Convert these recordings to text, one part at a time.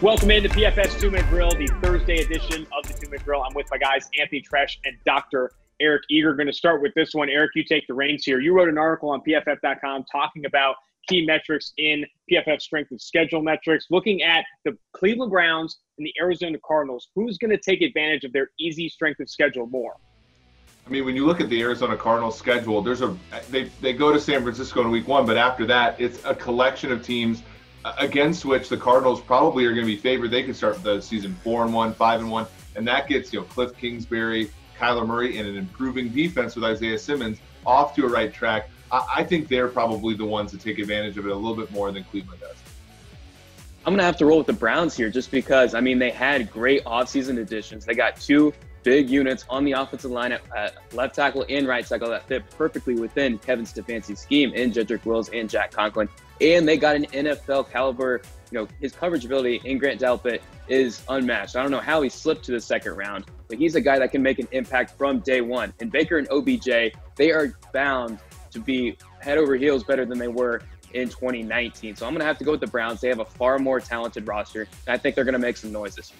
Welcome into PFF's 2-Minute Drill, the Thursday edition of the 2-Minute Drill. I'm with my guys, Anthony Treash and Dr. Eric Eager. Going to start with this one. Eric, you take the reins here. You wrote an article on PFF.com talking about key metrics in PFF strength of schedule metrics, looking at the Cleveland Browns and the Arizona Cardinals. Who's going to take advantage of their easy strength of schedule more? I mean, when you look at the Arizona Cardinals schedule, they go to San Francisco in week 1, but after that, it's a collection of teams against which the Cardinals probably are going to be favored. They could start the season 4-1, 5-1, and that gets Cliff Kingsbury, Kyler Murray, and an improving defense with Isaiah Simmons off to a right track. I think they're probably the ones that take advantage of it a little bit more than Cleveland does. I'm going to have to roll with the Browns here just because, I mean, they had great offseason additions. They got two big units on the offensive line at left tackle and right tackle that fit perfectly within Kevin Stefanski's scheme in Jedrick Wills and Jack Conklin. And they got an NFL caliber, his coverage ability in Grant Delpit is unmatched. I don't know how he slipped to the second round, but he's a guy that can make an impact from day one. And Baker and OBJ, they are bound to be head over heels better than they were in 2019. So I'm going to have to go with the Browns. They have a far more talented roster, and I think they're going to make some noise this year.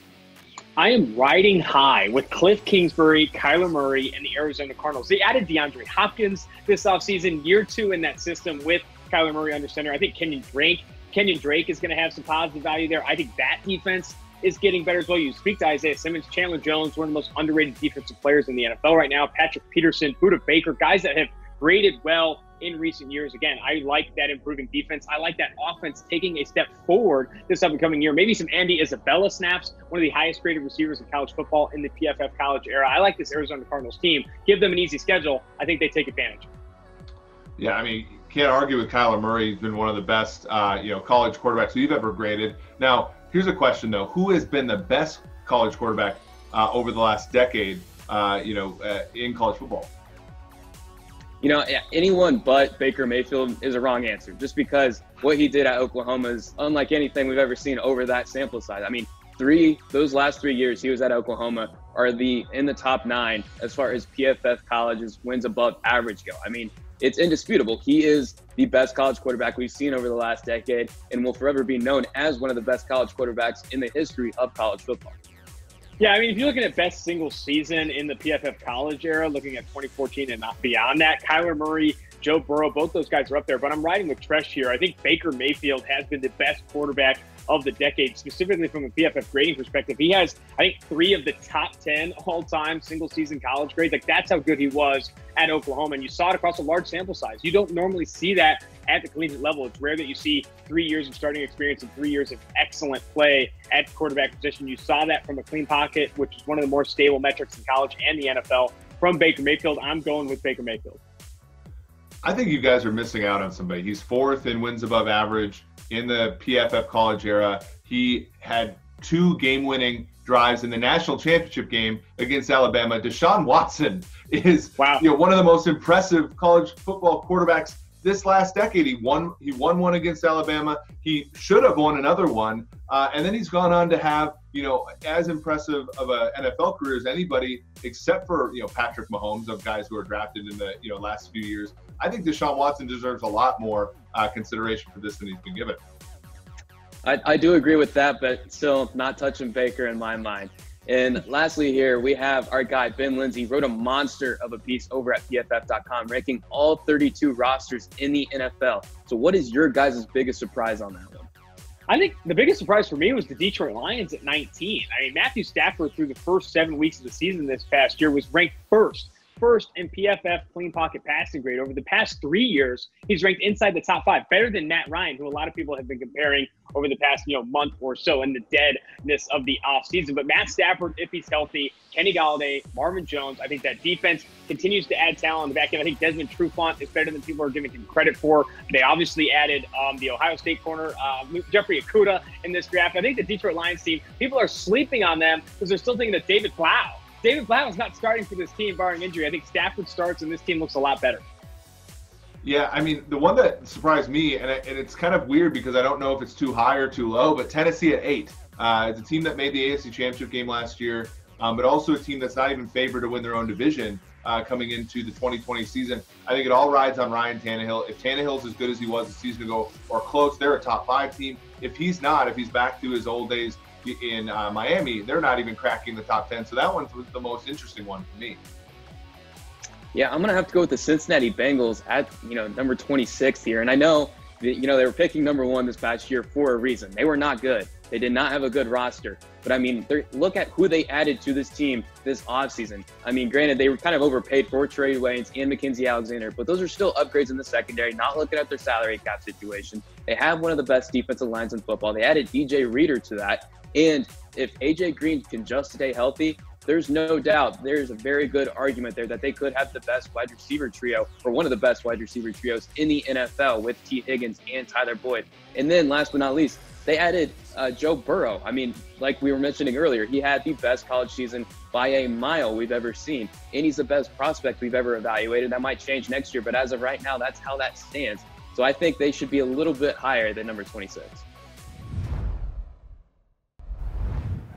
I am riding high with Cliff Kingsbury, Kyler Murray, and the Arizona Cardinals. They added DeAndre Hopkins this offseason, year 2 in that system with Kyler Murray under center. I think Kenyon Drake is going to have some positive value there. I think that defense is getting better as well. You speak to Isaiah Simmons, Chandler Jones, one of the most underrated defensive players in the NFL right now, Patrick Peterson, Budda Baker, guys that have graded well in recent years. Again, I like that improving defense. I like that offense taking a step forward this upcoming year. Maybe some Andy Isabella snaps, one of the highest graded receivers in college football in the PFF college era. I like this Arizona Cardinals team. Give them an easy schedule. I think they take advantage. Yeah, I mean, can't argue with Kyler Murray. He's been one of the best, college quarterbacks we've ever graded. Now, here's a question though: who has been the best college quarterback over the last decade? In college football. Anyone but Baker Mayfield is a wrong answer, just because what he did at Oklahoma is unlike anything we've ever seen over that sample size. I mean, those last 3 years he was at Oklahoma are in the top 9 as far as PFF colleges wins above average go. I mean, it's indisputable. He is the best college quarterback we've seen over the last decade and will forever be known as one of the best college quarterbacks in the history of college football. Yeah, I mean, if you're looking at best single season in the PFF college era, looking at 2014 and not beyond that, Kyler Murray, Joe Burrow, both those guys are up there. But I'm riding with Tresh here. I think Baker Mayfield has been the best quarterback of the decade, specifically from a PFF grading perspective. He has, I think, 3 of the top 10 all-time single-season college grades. Like, that's how good he was at Oklahoma, and you saw it across a large sample size. You don't normally see that at the collegiate level. It's rare that you see 3 years of starting experience and 3 years of excellent play at the quarterback position. You saw that from a clean pocket, which is one of the more stable metrics in college and the NFL, from Baker Mayfield. I'm going with Baker Mayfield. I think you guys are missing out on somebody. He's 4th in wins above average in the PFF college era. He had 2 game-winning drives in the national championship game against Alabama. Deshaun Watson is one of the most impressive college football quarterbacks this last decade. He won one against Alabama. He should have won another one. And then he's gone on to have, as impressive of an NFL career as anybody, except for, Patrick Mahomes, of guys who are drafted in the, last few years. I think Deshaun Watson deserves a lot more consideration for this than he's been given. I do agree with that, but still not touching Baker in my mind. And lastly here, we have our guy, Ben Lindsay, wrote a monster of a piece over at PFF.com, ranking all 32 rosters in the NFL. So what is your guys' biggest surprise on that one? I think the biggest surprise for me was the Detroit Lions at 19. I mean, Matthew Stafford through the first 7 weeks of the season this past year was ranked first in PFF clean pocket passing grade. Over the past 3 years, he's ranked inside the top 5, better than Matt Ryan, who a lot of people have been comparing over the past month or so in the deadness of the offseason. But Matt Stafford, if he's healthy, Kenny Galladay, Marvin Jones, I think that defense continues to add talent on the back end. I think Desmond Trufant is better than people are giving him credit for. They obviously added the Ohio State corner, Jeffrey Okudah, in this draft. I think the Detroit Lions team, people are sleeping on them because they're still thinking that David Blau is not starting for this team, barring injury. I think Stafford starts, and this team looks a lot better. Yeah, I mean, the one that surprised me, and it's kind of weird because I don't know if it's too high or too low, but Tennessee at 8. It's a team that made the AFC Championship game last year, but also a team that's not even favored to win their own division coming into the 2020 season. I think it all rides on Ryan Tannehill. If Tannehill's as good as he was a season ago or close, they're a top 5 team. If he's not, if he's back to his old days, in Miami, they're not even cracking the top 10. So that one's the most interesting one for me. Yeah, I'm going to have to go with the Cincinnati Bengals at, number 26 here. And I know that, they were picking number 1 this past year for a reason. They were not good. They did not have a good roster. But, I mean, look at who they added to this team this offseason. I mean, granted, they were kind of overpaid for Trey Waynes and Mackenzie Alexander, but those are still upgrades in the secondary, not looking at their salary cap situation. They have one of the best defensive lines in football. They added DJ Reader to that. And if A.J. Green can just stay healthy, there's no doubt there's a very good argument there that they could have the best wide receiver trio, or one of the best wide receiver trios in the NFL, with T. Higgins and Tyler Boyd. And then last but not least, they added Joe Burrow. I mean, like we were mentioning earlier, he had the best college season by a mile we've ever seen. And he's the best prospect we've ever evaluated. That might change next year, but as of right now, that's how that stands. So I think they should be a little bit higher than number 26.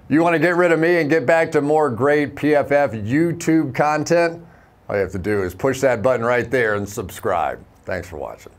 You want to get rid of me and get back to more great PFF YouTube content? All you have to do is push that button right there and subscribe. Thanks for watching.